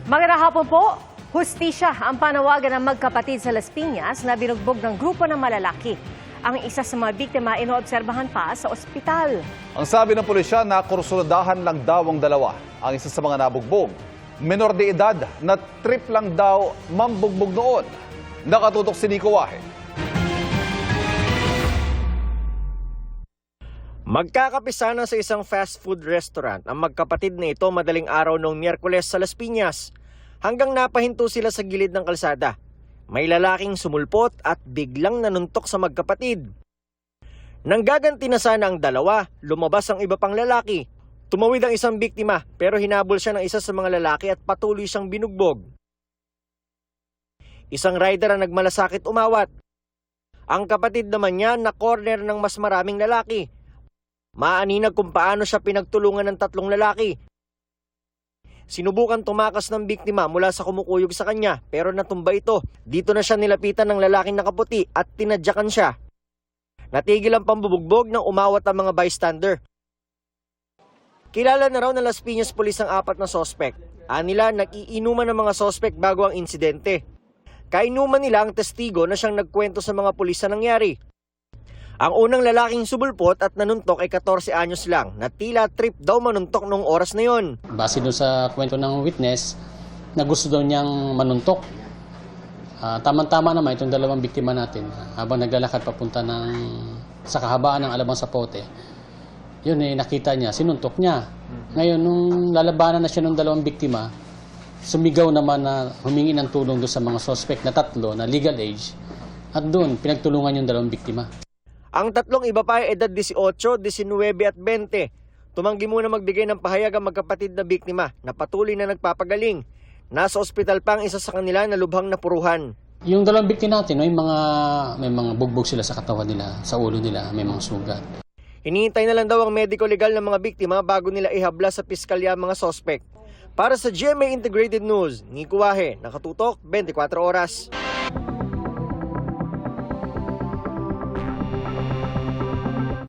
Magandang hapon po. Hustisya ang panawagan ng magkapatid sa Las Piñas na binugbog ng grupo ng malalaki. Ang isa sa mga biktima inoobserbahan pa sa ospital. Ang sabi ng pulisya na kursuladahan lang daw ang dalawa. Ang isa sa mga nabugbog, menor de edad na trip lang daw mambugbog noon. Nakatutok si Nico Wahe. Magkakapisa na sa isang fast food restaurant ang magkapatid na ito madaling araw noong Miyerkules sa Las Piñas. Hanggang napahinto sila sa gilid ng kalsada. May lalaking sumulpot at biglang nanuntok sa magkapatid. Nang gaganti na sana ang dalawa, lumabas ang iba pang lalaki. Tumawid ang isang biktima pero hinabol siya ng isa sa mga lalaki at patuloy siyang binugbog. Isang rider ang nagmalasakit umawat. Ang kapatid naman niya na corner ng mas maraming lalaki. Maaninag kung paano siya pinagtulungan ng tatlong lalaki. Sinubukan tumakas ng biktima mula sa kumukuyog sa kanya pero natumba ito. Dito na siya nilapitan ng lalaking nakaputi at tinadyakan siya. Natigil ang pambubugbog nang umawat ang mga bystander. Kilala na raw ng Las Piñas Police ang apat na sospek. Anila nag-iinuman ng mga sospek bago ang insidente. Kainuman nila ang testigo na siyang nagkwento sa mga pulis sa nangyari. Ang unang lalaking subulpot at nanuntok ay 14 anyos lang na tila trip daw manuntok noong oras na yon. Base doon sa kwento ng witness na gusto daw niyang manuntok. Tama-tama naman itong dalawang biktima natin habang naglalakad papunta sa kahabaan ng Alabang Zapote. Yun nakita niya, sinuntok niya. Ngayon, nung lalabanan na siya ng dalawang biktima, sumigaw naman na humingi ng tulong doon sa mga suspect na tatlo na legal age at doon pinagtulungan yung dalawang biktima. Ang tatlong iba pa ay edad 18, 19 at 20. Tumanggi muna magbigay ng pahayag ang magkapatid na biktima na patuloy na nagpapagaling. Nasa ospital pa ang isa sa kanila na lubhang napuruhan. Yung dalawang biktima natin, may mga bugbog sila sa katawan nila, sa ulo nila, may mga sugat. Hinihintay na lang daw ang medico legal ng mga biktima bago nila ihabla sa piskalya ang mga sospek. Para sa GMA Integrated News, Nico Wahe, nakatutok 24 oras.